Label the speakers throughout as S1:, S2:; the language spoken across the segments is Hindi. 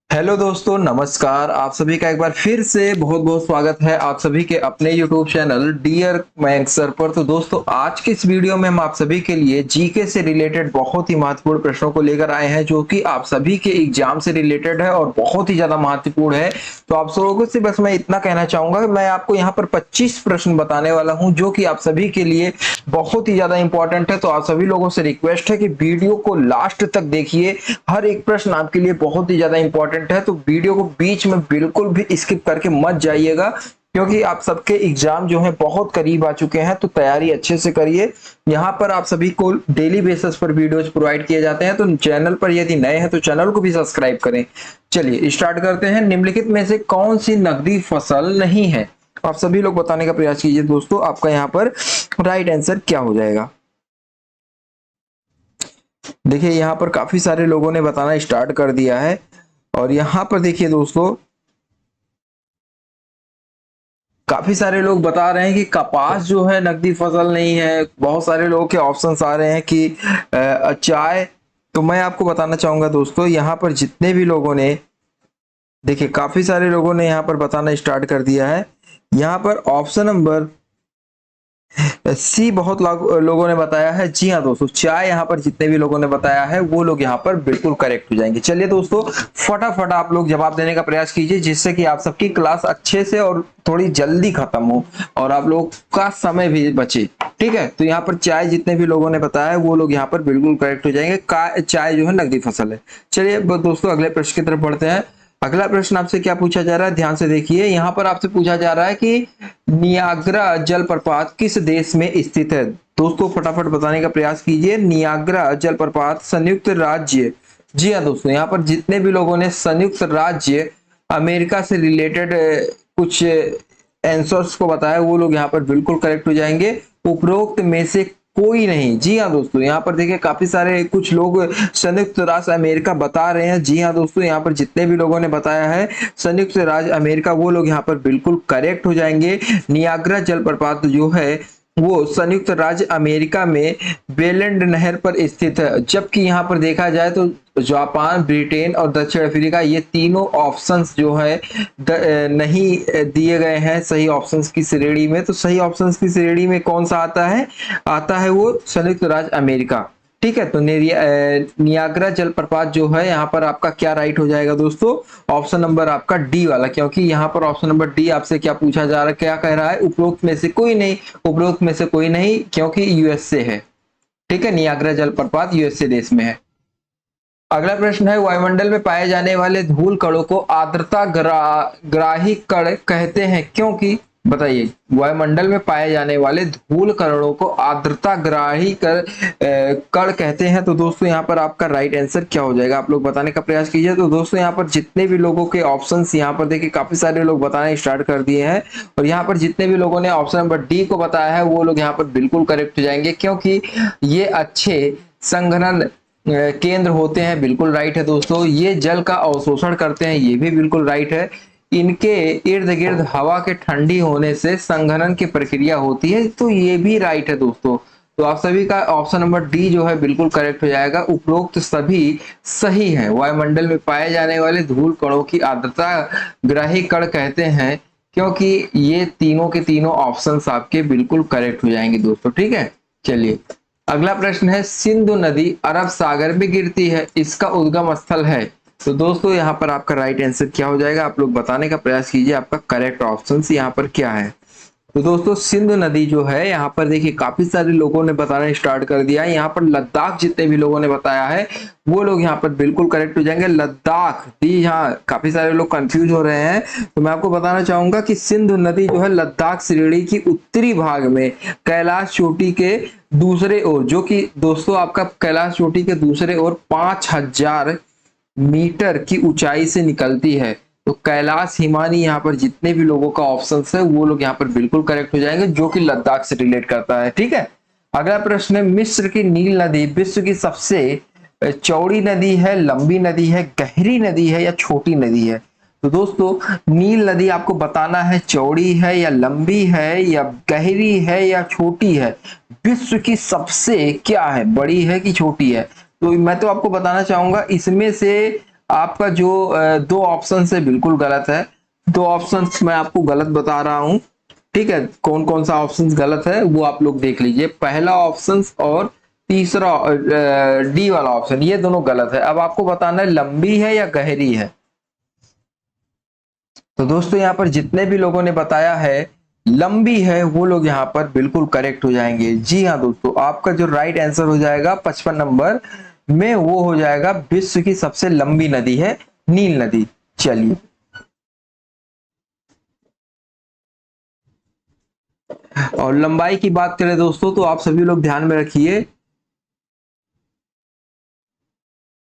S1: हेलो दोस्तों, नमस्कार। आप सभी का एक बार फिर से बहुत बहुत स्वागत है आप सभी के अपने YouTube channel dear maths sir पर। तो दोस्तों, आज के इस वीडियो में हम आप सभी के लिए जीके से रिलेटेड बहुत ही महत्वपूर्ण प्रश्नों को लेकर आए हैं, जो कि आप सभी के एग्जाम से रिलेटेड है और बहुत ही ज्यादा महत्वपूर्ण है। तो आप लोगों से बस मैं इतना कहना चाहूंगा कि मैं आपको यहाँ पर 25 प्रश्न बताने वाला हूँ, जो कि आप सभी के लिए बहुत ही ज्यादा इंपॉर्टेंट है। तो आप सभी लोगों से रिक्वेस्ट है कि वीडियो को लास्ट तक देखिए। हर एक प्रश्न आपके लिए बहुत ही ज्यादा इंपॉर्टेंट है, तो वीडियो को बीच में बिल्कुल भी स्किप करके मत जाइएगा, क्योंकि आप सबके एग्जाम जो है बहुत करीब आ चुके हैं। तो तैयारी अच्छे से करिए। यहाँ पर आप सभी को डेली बेसिस पर वीडियोस प्रोवाइड किए जाते हैं, तो चैनल पर यदि नए हैं तो चैनल को भी सब्सक्राइब करें। चलिए स्टार्ट करते हैं। निम्नलिखित में से कौन सी नकदी फसल नहीं है? आप सभी लोग बताने का प्रयास कीजिए दोस्तों, आपका यहाँ पर राइट आंसर क्या हो जाएगा। देखिए, यहाँ पर काफी सारे लोगों ने बताना स्टार्ट कर दिया है। और यहाँ पर देखिए दोस्तों, काफी सारे लोग बता रहे हैं कि कपास जो है नकदी फसल नहीं है। बहुत सारे लोगों के ऑप्शंस आ रहे हैं कि चाय। तो मैं आपको बताना चाहूंगा दोस्तों, यहाँ पर जितने भी लोगों ने, देखिए काफी सारे लोगों ने यहाँ पर बताना स्टार्ट कर दिया है। यहाँ पर ऑप्शन नंबर सी बहुत लोगों ने बताया है। जी हाँ दोस्तों, चाय यहाँ पर जितने भी लोगों ने बताया है वो लोग यहाँ पर बिल्कुल करेक्ट हो जाएंगे। चलिए दोस्तों, फटाफट आप लोग जवाब देने का प्रयास कीजिए, जिससे कि आप सबकी क्लास अच्छे से और थोड़ी जल्दी खत्म हो और आप लोग का समय भी बचे। ठीक है, तो यहाँ पर चाय जितने भी लोगों ने बताया है वो लोग यहाँ पर बिल्कुल करेक्ट हो जाएंगे। चाय जो है नकदी फसल है। चलिए दोस्तों, अगले प्रश्न की तरफ बढ़ते हैं। अगला प्रश्न आपसे क्या पूछा जा रहा है, ध्यान से देखिए। यहाँ पर आपसे पूछा जा रहा है कि नियाग्रा जलप्रपात किस देश में स्थित है? दोस्तों फटाफट बताने का प्रयास कीजिए। नियाग्रा जलप्रपात संयुक्त राज्य, जी हाँ दोस्तों, यहाँ पर जितने भी लोगों ने संयुक्त राज्य अमेरिका से रिलेटेड कुछ आंसर्स को बताया वो लोग यहाँ पर बिल्कुल करेक्ट हो जाएंगे। उपरोक्त में से कोई नहीं। जी हाँ दोस्तों, यहाँ पर देखिए काफी सारे कुछ लोग संयुक्त राज्य अमेरिका बता रहे हैं। जी हाँ दोस्तों, यहाँ पर जितने भी लोगों ने बताया है संयुक्त राज्य अमेरिका, वो लोग यहाँ पर बिल्कुल करेक्ट हो जाएंगे। नियाग्रा जलप्रपात जो है वो संयुक्त राज्य अमेरिका में बेलेंड नहर पर स्थित है। जबकि यहाँ पर देखा जाए तो जापान, ब्रिटेन और दक्षिण अफ्रीका, ये तीनों ऑप्शंस जो है नहीं दिए गए हैं सही ऑप्शंस की श्रेणी में। तो सही ऑप्शंस की श्रेणी में कौन सा आता है? आता है वो संयुक्त राज्य अमेरिका। ठीक है, तो नियाग्रा जलप्रपात जो है यहाँ पर आपका क्या राइट हो जाएगा दोस्तों? ऑप्शन नंबर आपका डी वाला, क्योंकि यहाँ पर ऑप्शन नंबर डी आपसे क्या पूछा जा रहा है, क्या कह रहा है? उपरोक्त में से कोई नहीं। उपरोक्त में से कोई नहीं क्योंकि यूएसए है। ठीक है, नियाग्रा जलप्रपात यूएसए देश में है। अगला प्रश्न है, वायुमंडल में पाए जाने वाले धूल कणों को आर्द्रता ग्राही कण कहते हैं क्योंकि? बताइए, वायुमंडल में पाए जाने वाले धूल कणों को आर्द्रता ग्राही कण कहते हैं। तो दोस्तों यहाँ पर आपका राइट आंसर क्या हो जाएगा, आप लोग बताने का प्रयास कीजिए। तो दोस्तों यहाँ पर जितने भी लोगों के ऑप्शंस यहाँ पर देखिए काफी सारे लोग बताना स्टार्ट कर दिए हैं, और यहाँ पर जितने भी लोगों ने ऑप्शन नंबर डी को बताया है वो लोग यहाँ पर बिल्कुल करेक्ट हो जाएंगे, क्योंकि ये अच्छे संघनन केंद्र होते हैं। बिल्कुल राइट है दोस्तों। ये जल का अवशोषण करते हैं, ये भी बिल्कुल राइट है। इनके इर्द गिर्द हवा के ठंडी होने से संघनन की प्रक्रिया होती है, तो ये भी राइट है दोस्तों। तो आप सभी का ऑप्शन नंबर डी जो है बिल्कुल करेक्ट हो जाएगा। उपरोक्त सभी सही है। वायुमंडल में पाए जाने वाले धूल कणों की आर्द्रता ग्राही कण कहते हैं, क्योंकि ये तीनों के तीनों ऑप्शंस आपके बिल्कुल करेक्ट हो जाएंगे दोस्तों। ठीक है, चलिए अगला प्रश्न है, सिंधु नदी अरब सागर में गिरती है, इसका उद्गम स्थल है। तो दोस्तों यहाँ पर आपका राइट आंसर क्या हो जाएगा, आप लोग बताने का प्रयास कीजिए। आपका करेक्ट ऑप्शन यहाँ पर क्या है? तो दोस्तों सिंधु नदी जो है यहाँ पर देखिए काफी सारे लोगों ने बताना स्टार्ट कर दिया है। यहाँ पर लद्दाख जितने भी लोगों ने बताया है वो लोग यहाँ पर बिल्कुल करेक्ट हो जाएंगे। लद्दाख, जी हाँ, काफी सारे लोग कंफ्यूज हो रहे हैं, तो मैं आपको बताना चाहूंगा कि सिंधु नदी जो है लद्दाख श्रेणी की उत्तरी भाग में कैलाश चोटी के दूसरे ओर, जो कि दोस्तों आपका कैलाश चोटी के दूसरे ओर 5000 मीटर की ऊंचाई से निकलती है। तो कैलाश हिमानी यहाँ पर जितने भी लोगों का ऑप्शन है वो लोग यहाँ पर बिल्कुल करेक्ट हो जाएंगे, जो कि लद्दाख से रिलेट करता है। ठीक है, अगला प्रश्न है, मिस्र की नील नदी विश्व की सबसे चौड़ी नदी है, लंबी नदी है, गहरी नदी है या छोटी नदी है? तो दोस्तों नील नदी आपको बताना है चौड़ी है या लंबी है या गहरी है या छोटी है। विश्व की सबसे क्या है, बड़ी है कि छोटी है? तो मैं तो आपको बताना चाहूंगा इसमें से आपका जो दो ऑप्शन से बिल्कुल गलत है। दो ऑप्शंस मैं आपको गलत बता रहा हूं। ठीक है, कौन कौन सा ऑप्शन गलत है वो आप लोग देख लीजिए। पहला ऑप्शन और तीसरा डी वाला ऑप्शन, ये दोनों गलत है। अब आपको बताना है लंबी है या गहरी है। तो दोस्तों यहाँ पर जितने भी लोगों ने बताया है लंबी है, वो लोग यहाँ पर बिल्कुल करेक्ट हो जाएंगे। जी हाँ दोस्तों, आपका जो राइट आंसर हो जाएगा 55 नंबर में, वो हो जाएगा विश्व की सबसे लंबी नदी है नील नदी। चलिए, और लंबाई की बात करें दोस्तों तो आप सभी लोग ध्यान में रखिए,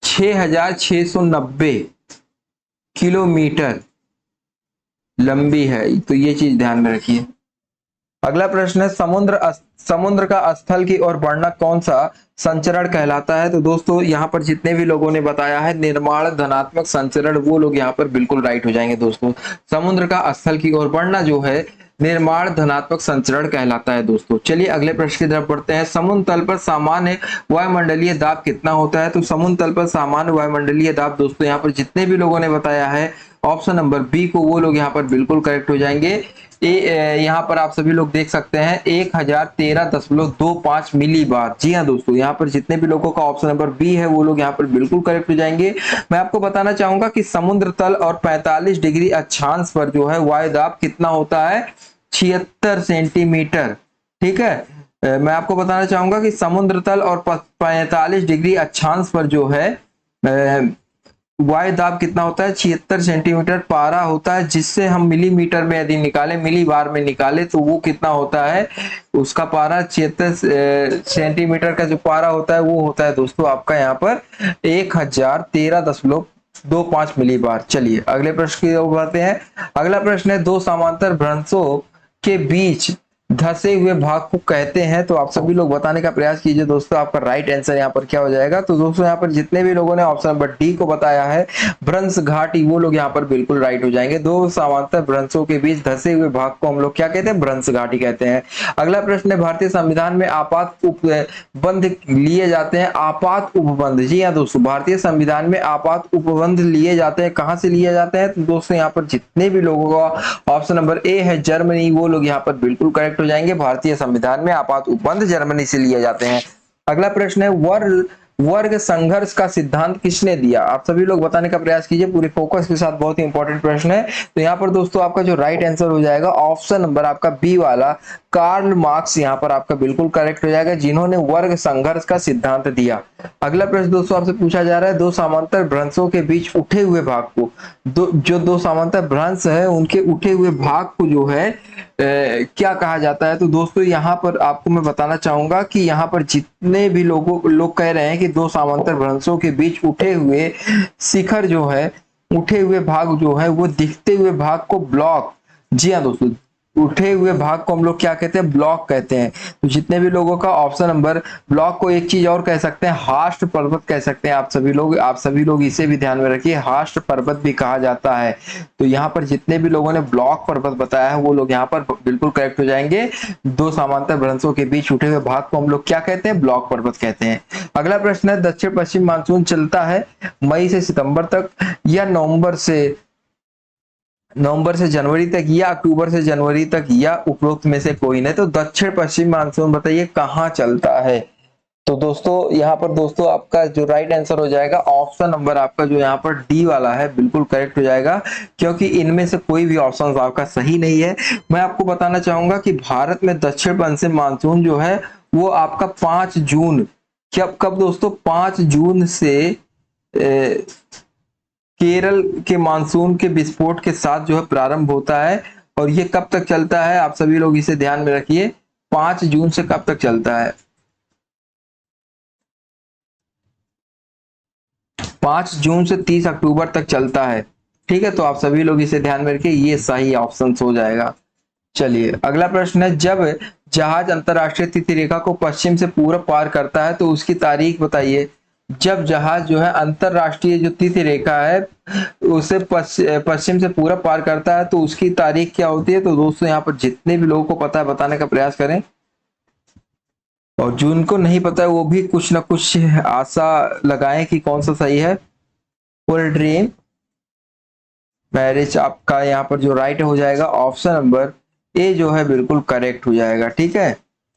S1: 6,690 किलोमीटर लंबी है, तो ये चीज ध्यान में रखिए। अगला प्रश्न है, समुद्र का स्थल की ओर बढ़ना कौन सा संचरण कहलाता है। तो दोस्तों यहाँ पर जितने भी लोगों ने बताया है निर्माण धनात्मक संचरण, वो लोग यहाँ पर बिल्कुल राइट हो जाएंगे दोस्तों। समुद्र का स्थल की ओर बढ़ना जो है निर्माण धनात्मक संचरण कहलाता है दोस्तों। चलिए अगले प्रश्न की तरफ बढ़ते हैं। समुद्र तल पर सामान्य वायुमंडलीय दाब कितना होता है। तो समुद्र तल पर सामान्य वायुमंडलीय दाब दोस्तों यहाँ पर जितने भी लोगों ने बताया है ऑप्शन नंबर बी को, वो लोग यहाँ पर बिल्कुल करेक्ट हो जाएंगे। यहाँ पर आप सभी लोग देख सकते हैं 1013.25 मिली बार। जी हाँ दोस्तों, यहाँ पर जितने भी लोगों का ऑप्शन नंबर बी है वो लोग यहाँ पर बिल्कुल करेक्ट हो जाएंगे। मैं आपको बताना चाहूंगा कि समुद्र तल और 45 डिग्री अक्षांश पर जो है वायुदाब कितना होता है, 76 सेंटीमीटर। ठीक है, मैं आपको बताना चाहूंगा कि समुद्र तल और 45 डिग्री अक्षांश पर जो है वायु दाब कितना होता है, 76 सेंटीमीटर पारा होता है, जिससे हम मिलीमीटर में यदि निकाले, मिली बार में निकाले तो वो कितना होता है, उसका पारा 76 सेंटीमीटर का जो पारा होता है वो होता है दोस्तों आपका यहाँ पर 1013.25 मिली बार। चलिए अगले प्रश्न की ओर बढ़ते हैं। अगला प्रश्न है, दो समांतर भ्रंशों के बीच धसे हुए भाग को कहते हैं। तो आप सभी लोग बताने का प्रयास कीजिए दोस्तों, आपका राइट आंसर यहाँ पर क्या हो जाएगा। तो दोस्तों यहाँ पर जितने भी लोगों ने ऑप्शन नंबर डी को बताया है भ्रंश घाटी, वो लोग यहाँ पर बिल्कुल राइट हो जाएंगे। दो समांतर भ्रंशों के बीच धसे हुए भाग को हम लोग क्या कहते हैं, भ्रंश घाटी कहते हैं। अगला प्रश्न है, भारतीय संविधान में आपात उपबंध लिए जाते हैं। आपात उपबंध, जी हाँ दोस्तों, भारतीय संविधान में आपात उपबंध लिए जाते हैं। कहां से लिए जाते हैं। तो दोस्तों यहाँ पर जितने भी लोगों का ऑप्शन नंबर ए है जर्मनी, वो लोग यहाँ पर बिल्कुल करेक्ट हो जाएंगे। भारतीय संविधान में आपात उपबंध जर्मनी से लिए जाते हैं। अगला प्रश्न है, वर्ग संघर्ष का सिद्धांत किसने दिया। आप सभी लोग बताने का प्रयास कीजिए पूरे फोकस के साथ, बहुत ही इंपॉर्टेंट प्रश्न है। तो यहाँ पर दोस्तों आपका जो राइट आंसर हो जाएगा ऑप्शन नंबर आपका बी वाला कार्ल मार्क्स, यहाँ पर आपका बिल्कुल करेक्ट हो जाएगा, जिन्होंने वर्ग संघर्ष का सिद्धांत दिया। अगला प्रश्न दोस्तों आपसे पूछा जा रहा है, दो समांतर भ्रंशों के बीच उठे हुए भाग को, दो समांतर भ्रंश है उनके उठे हुए भाग को जो है क्या कहा जाता है। तो दोस्तों यहाँ पर आपको मैं बताना चाहूंगा कि यहाँ पर जितने भी लोग कह रहे हैं कि दो समांतर भ्रंशों के बीच उठे हुए शिखर जो है, उठे हुए भाग जो है वो दिखते हुए भाग को ब्लॉक, जी हाँ दोस्तों, उठे हुए भाग को हम लोग क्या कहते हैं, ब्लॉक कहते हैं। तो जितने भी लोगों का ऑप्शन नंबर ब्लॉक को एक चीज और कह सकते हैं, हास्ट पर्वत कह सकते हैं। आप सभी लोग इसे भी ध्यान में रखिए, हास्ट पर्वत भी कहा जाता है। तो यहाँ पर जितने भी लोगों ने ब्लॉक पर्वत बताया है वो लोग यहाँ पर बिल्कुल करेक्ट हो जाएंगे। दो समांतर भ्रंशों के बीच उठे हुए भाग को हम लोग क्या कहते हैं, ब्लॉक पर्वत कहते हैं। अगला प्रश्न है, दक्षिण पश्चिम मानसून चलता है मई से सितंबर तक या नवंबर से जनवरी तक या अक्टूबर से जनवरी तक या उपरोक्त में से कोई नहीं। तो दक्षिण पश्चिम मानसून बताइए कहाँ चलता है। तो दोस्तों यहाँ पर दोस्तों आपका जो राइट आंसर हो जाएगा ऑप्शन नंबर आपका जो यहाँ पर डी वाला है बिल्कुल करेक्ट हो जाएगा, क्योंकि इनमें से कोई भी ऑप्शन आपका सही नहीं है। मैं आपको बताना चाहूंगा कि भारत में दक्षिण पश्चिम मानसून जो है वो आपका 5 जून, कब दोस्तों, 5 जून से केरल के मानसून के विस्फोट के साथ जो है प्रारंभ होता है। और ये कब तक चलता है, आप सभी लोग इसे ध्यान में रखिए, 5 जून से कब तक चलता है, 5 जून से 30 अक्टूबर तक चलता है। ठीक है, तो आप सभी लोग इसे ध्यान में रखिए, ये सही ऑप्शन हो जाएगा। चलिए अगला प्रश्न है, जब जहाज अंतरराष्ट्रीय तिथि रेखा को पश्चिम से पूरब पार करता है तो उसकी तारीख बताइए। जब जहाज जो है अंतरराष्ट्रीय जो तिथि रेखा है उसे पश्चिम से पूरब पार करता है तो उसकी तारीख क्या होती है। तो दोस्तों यहाँ पर जितने भी लोगों को पता है बताने का प्रयास करें, और जिनको नहीं पता है वो भी कुछ ना कुछ आशा लगाएं कि कौन सा सही है। पोल्ट्री मैरिज आपका यहाँ पर जो राइट हो जाएगा ऑप्शन नंबर ए जो है बिल्कुल करेक्ट हो जाएगा। ठीक है,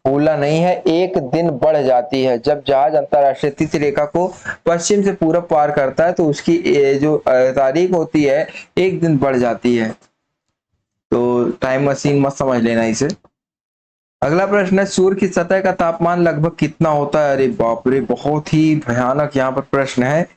S1: बोला नहीं है, एक दिन बढ़ जाती है जब जहाज अंतरराष्ट्रीय तिथि रेखा को पश्चिम से पूरब पार करता है, तो उसकी जो तारीख होती है एक दिन बढ़ जाती है। तो टाइम मशीन मत समझ लेना इसे। अगला प्रश्न है, सूर्य की सतह का तापमान लगभग कितना होता है? अरे बाप रे, बहुत ही भयानक यहाँ पर प्रश्न है।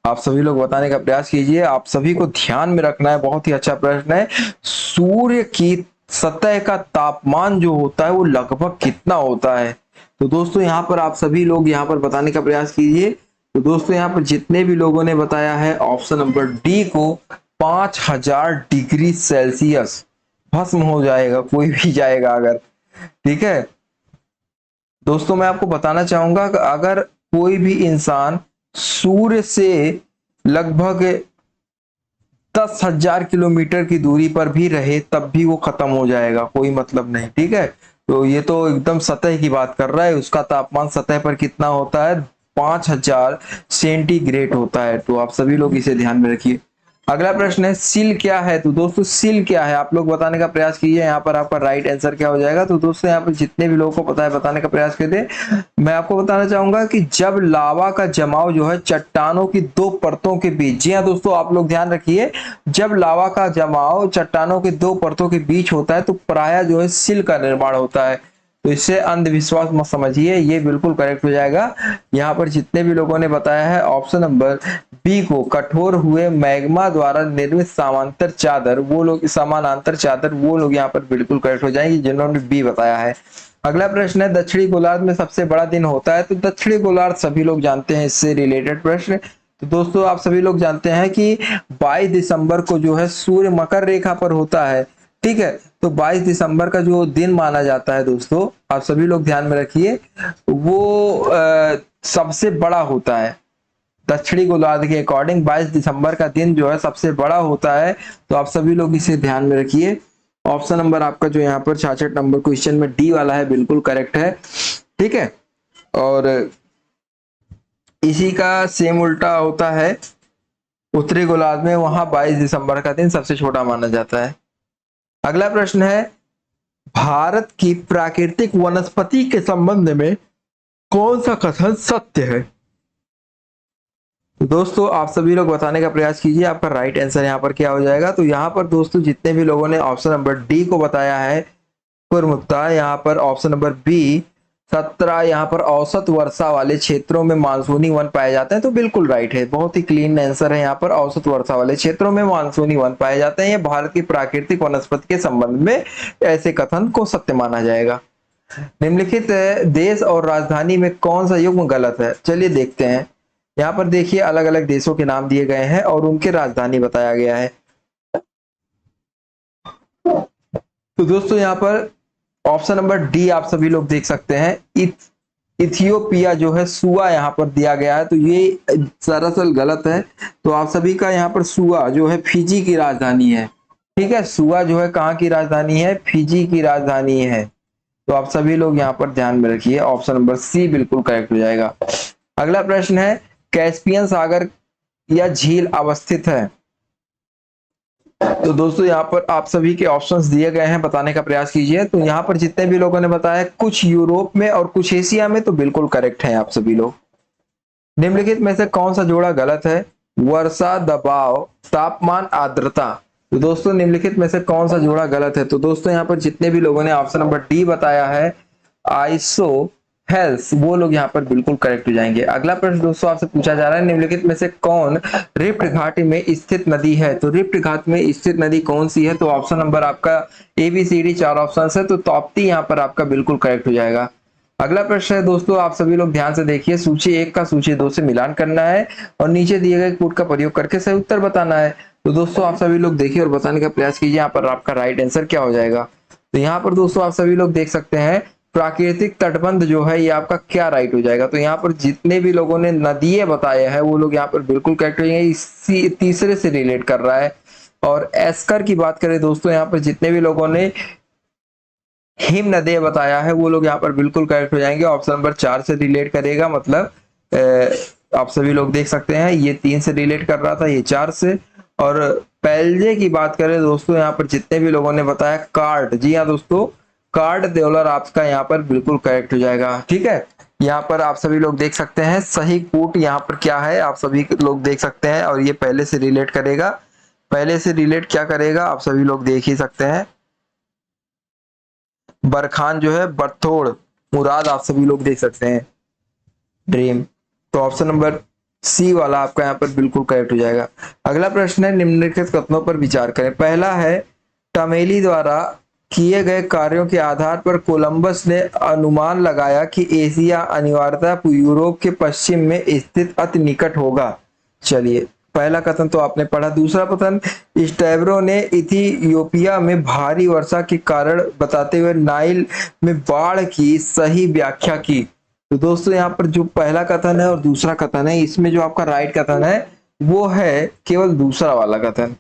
S1: आप सभी लोग बताने का प्रयास कीजिए, आप सभी को ध्यान में रखना है, बहुत ही अच्छा प्रश्न है। सूर्य की सतह का तापमान जो होता है वो लगभग कितना होता है? तो दोस्तों यहाँ पर आप सभी लोग यहाँ पर बताने का प्रयास कीजिए। तो दोस्तों यहाँ पर जितने भी लोगों ने बताया है ऑप्शन नंबर डी को, 5000 डिग्री सेल्सियस भस्म हो जाएगा कोई भी जाएगा अगर। ठीक है दोस्तों, मैं आपको बताना चाहूंगा कि अगर कोई भी इंसान सूर्य से लगभग 10,000 किलोमीटर की दूरी पर भी रहे तब भी वो खत्म हो जाएगा, कोई मतलब नहीं। ठीक है, तो ये तो एकदम सतह की बात कर रहा है, उसका तापमान सतह पर कितना होता है? 5000 सेंटीग्रेड होता है। तो आप सभी लोग इसे ध्यान में रखिए। अगला प्रश्न है, सिल क्या है? तो दोस्तों सिल क्या है आप लोग बताने का प्रयास कीजिए। यहाँ पर आपका राइट आंसर क्या हो जाएगा? तो दोस्तों यहाँ पर जितने भी लोगों को पता है बताने का प्रयास कीजिए। मैं आपको बताना चाहूंगा कि जब लावा का जमाव जो है चट्टानों की दो परतों के बीच, जी हाँ दोस्तों आप लोग ध्यान रखिए, जब लावा का जमाव चट्टानों के दो परतों के बीच होता है तो प्रायः जो है सिल का निर्माण होता है। तो इससे अंधविश्वास मत समझिए, ये बिल्कुल करेक्ट हो जाएगा। यहाँ पर जितने भी लोगों ने बताया है ऑप्शन नंबर बी को, कठोर हुए मैग्मा द्वारा निर्मित समांतर चादर, वो लोग समानांतर चादर, वो लोग यहाँ पर बिल्कुल करेक्ट हो जाएंगे जिन्होंने बी बताया है। अगला प्रश्न है, दक्षिणी गोलार्ध में सबसे बड़ा दिन होता है? तो दक्षिणी गोलार्ध सभी लोग जानते हैं, इससे रिलेटेड प्रश्न। तो दोस्तों आप सभी लोग जानते हैं कि 22 दिसंबर को जो है सूर्य मकर रेखा पर होता है। ठीक है, तो 22 दिसंबर का जो दिन माना जाता है दोस्तों, आप सभी लोग ध्यान में रखिए, वो सबसे बड़ा होता है। दक्षिणी गोलार्ध के अकॉर्डिंग 22 दिसंबर का दिन जो है सबसे बड़ा होता है। तो आप सभी लोग इसे ध्यान में रखिए। ऑप्शन नंबर आपका जो यहाँ पर 66 नंबर क्वेश्चन में डी वाला है बिल्कुल करेक्ट है। ठीक है, और इसी का सेम उल्टा होता है उत्तरी गोलार्ध में, वहां 22 दिसंबर का दिन सबसे छोटा माना जाता है। अगला प्रश्न है, भारत की प्राकृतिक वनस्पति के संबंध में कौन सा कथन सत्य है? तो दोस्तों आप सभी लोग बताने का प्रयास कीजिए, आपका राइट आंसर यहाँ पर क्या हो जाएगा? तो यहाँ पर दोस्तों जितने भी लोगों ने ऑप्शन नंबर डी को बताया है पूर्वमुक्ता, यहाँ पर ऑप्शन नंबर बी 17 यहाँ पर औसत वर्षा वाले क्षेत्रों में मानसूनी वन पाए जाते हैं, तो बिल्कुल राइट है, बहुत ही क्लीन आंसर है। यहाँ पर औसत वर्षा वाले क्षेत्रों में मानसूनी वन पाए जाते हैं, ये भारत की प्राकृतिक वनस्पति के संबंध में ऐसे कथन को सत्य माना जाएगा। निम्नलिखित देश और राजधानी में कौन सा युग्म गलत है? चलिए देखते हैं। यहाँ पर देखिए अलग अलग देशों के नाम दिए गए हैं और उनके राजधानी बताया गया है। तो दोस्तों यहाँ पर ऑप्शन नंबर डी आप सभी लोग देख सकते हैं, इथियोपिया जो है सुआ यहाँ पर दिया गया है, तो ये दरअसल गलत है। तो आप सभी का यहाँ पर सुआ जो है फिजी की राजधानी है। ठीक है, सुआ जो है कहाँ की राजधानी है? फिजी की राजधानी है। तो आप सभी लोग यहाँ पर ध्यान में रखिए, ऑप्शन नंबर सी बिल्कुल करेक्ट हो जाएगा। अगला प्रश्न है, कैस्पियन सागर या झील अवस्थित है? तो दोस्तों यहाँ पर आप सभी के ऑप्शंस दिए गए हैं, बताने का प्रयास कीजिए। तो यहाँ पर जितने भी लोगों ने बताया, कुछ यूरोप में और कुछ एशिया में, तो बिल्कुल करेक्ट है आप सभी लोग। निम्नलिखित में से कौन सा जोड़ा गलत है? वर्षा, दबाव, तापमान, आर्द्रता। तो दोस्तों निम्नलिखित में से कौन सा जोड़ा गलत है? तो दोस्तों यहाँ पर जितने भी लोगों ने ऑप्शन नंबर डी बताया है, आइसो हेल्स, वो लोग यहाँ पर बिल्कुल करेक्ट हो जाएंगे। अगला प्रश्न दोस्तों आपसे पूछा जा रहा है, निम्नलिखित में से कौन रिफ्ट घाटी में स्थित नदी है? तो रिफ्ट घाट में स्थित नदी कौन सी है? तो ऑप्शन नंबर आपका A B C D 4 option है, तो ताप्ती यहाँ पर आपका बिल्कुल करेक्ट हो जाएगा। अगला प्रश्न है दोस्तों, आप सभी लोग ध्यान से देखिए, सूची 1 का सूची 2 से मिलान करना है और नीचे दिए गए कोड का प्रयोग करके सही उत्तर बताना है। तो दोस्तों आप सभी लोग देखिए और बताने का प्रयास कीजिए, यहाँ पर आपका राइट आंसर क्या हो जाएगा? तो यहाँ पर दोस्तों आप सभी लोग देख सकते हैं, प्राकृतिक तटबंध जो है ये आपका क्या राइट हो जाएगा? तो यहाँ पर जितने भी लोगों ने नदियां बताए हैं वो लोग यहाँ पर बिल्कुल करेक्ट हो जाएंगे, इसी तीसरे से रिलेट कर रहा है। और एस्कर की बात करें दोस्तों, यहाँ पर जितने भी लोगों ने हिम नदी बताया है वो लोग यहाँ पर बिल्कुल करेक्ट हो जाएंगे, ऑप्शन नंबर 4 से रिलेट करेगा, मतलब आप सभी लोग देख सकते हैं ये 3 से रिलेट कर रहा था, ये 4 से। और पेलजे की बात करें दोस्तों, यहाँ पर जितने भी लोगों ने बताया कार्ड, जी हाँ दोस्तों, कार्ड देवलर आपका यहाँ पर बिल्कुल करेक्ट हो जाएगा। ठीक है, यहाँ पर आप सभी लोग देख सकते हैं सही कूट यहाँ पर क्या है, आप सभी लोग देख सकते हैं। और ये पहले से रिलेट करेगा, पहले से रिलेट क्या करेगा आप सभी लोग देख ही सकते हैं। बरखान जो है बरथोड़, मुराद आप सभी लोग देख सकते हैं, ड्रीम। तो ऑप्शन नंबर सी वाला आपका यहाँ पर बिल्कुल करेक्ट हो जाएगा। अगला प्रश्न है, निम्नलिखित कथनों पर विचार करें। पहला है, टमेली द्वारा किए गए कार्यों के आधार पर कोलंबस ने अनुमान लगाया कि एशिया अनिवार्यतः यूरोप के पश्चिम में स्थित अति निकट होगा। चलिए, पहला कथन तो आपने पढ़ा। दूसरा कथन, स्टैब्रो ने इथियोपिया में भारी वर्षा के कारण बताते हुए नाइल में बाढ़ की सही व्याख्या की। तो दोस्तों यहाँ पर जो पहला कथन है और दूसरा कथन है, इसमें जो आपका राइट कथन है वो है केवल दूसरा वाला कथन,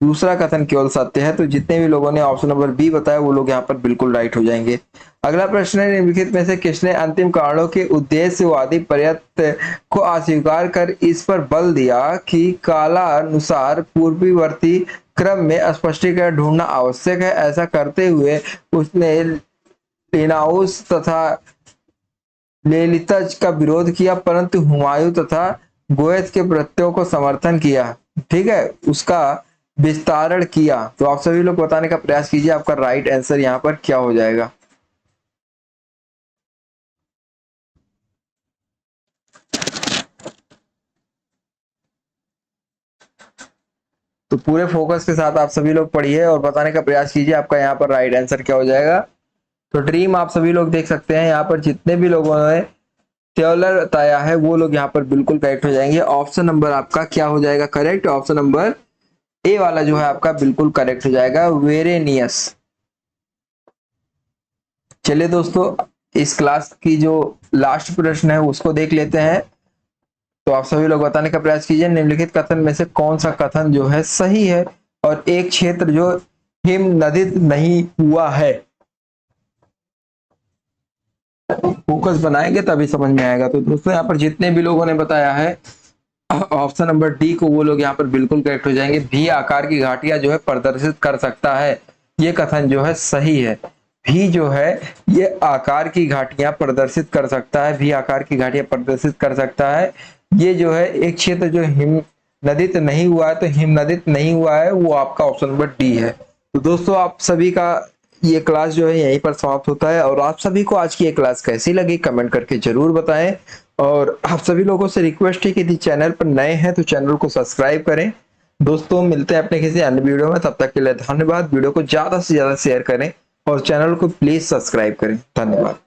S1: दूसरा कथन केवल सत्य है। तो जितने भी लोगों ने ऑप्शन नंबर बी बताया वो लोग यहाँ पर बिल्कुल राइट हो जाएंगे। अगला प्रश्न है, निम्नलिखित में से किसने अंतिम कारणों के उद्देश्यवादी प्रयत्न को अस्वीकार कर इस पर बल दिया कि कालानुसार पूर्ववर्ती क्रम में स्पष्टीकरण ढूंढना आवश्यक है। ऐसा करते हुए उसने लिनाउस तथा लेलितज का विरोध किया, परंतु हुमायूं तथा गोयत के प्रत्ययों को समर्थन किया। ठीक है, उसका विस्तारण किया। तो आप सभी लोग बताने का प्रयास कीजिए आपका राइट आंसर यहाँ पर क्या हो जाएगा। तो पूरे फोकस के साथ आप सभी लोग पढ़िए और बताने का प्रयास कीजिए आपका यहाँ पर राइट आंसर क्या हो जाएगा। तो ड्रीम आप सभी लोग देख सकते हैं, यहाँ पर जितने भी लोगों ने ट्रेवलर बताया है वो लोग यहाँ पर बिल्कुल करेक्ट हो जाएंगे। ऑप्शन नंबर आपका क्या हो जाएगा करेक्ट, ऑप्शन नंबर ए वाला जो है आपका बिल्कुल करेक्ट हो जाएगा, वेरेनियस। चलिए दोस्तों, इस क्लास की जो लास्ट प्रश्न है उसको देख लेते हैं। तो आप सभी लोग बताने का प्रयास कीजिए, निम्नलिखित कथन में से कौन सा कथन जो है सही है। और एक क्षेत्र जो हिमनदित नहीं हुआ है, फोकस बनाएंगे तभी समझ में आएगा। तो दोस्तों यहाँ पर जितने भी लोगों ने बताया है ऑप्शन नंबर डी को, वो लोग यहाँ पर बिल्कुल करेक्ट हो जाएंगे। भी आकार की घाटियां जो है प्रदर्शित कर सकता है, ये कथन जो है सही है। भी जो है ये आकार की घाटियां प्रदर्शित कर सकता है, भी आकार की घाटियां प्रदर्शित कर सकता है। ये जो है एक क्षेत्र जो हिमनदित नहीं हुआ है, तो हिमनदित नहीं हुआ है वो आपका ऑप्शन नंबर डी है। तो दोस्तों आप सभी का ये क्लास जो है यहीं पर समाप्त होता है। और आप सभी को आज की ये क्लास कैसी लगी कमेंट करके जरूर बताएं। और आप सभी लोगों से रिक्वेस्ट है कि यदि चैनल पर नए हैं तो चैनल को सब्सक्राइब करें। दोस्तों मिलते हैं अपने किसी अन्य वीडियो में, तब तक के लिए धन्यवाद। वीडियो को ज्यादा से ज्यादा शेयर करें और चैनल को प्लीज सब्सक्राइब करें। धन्यवाद।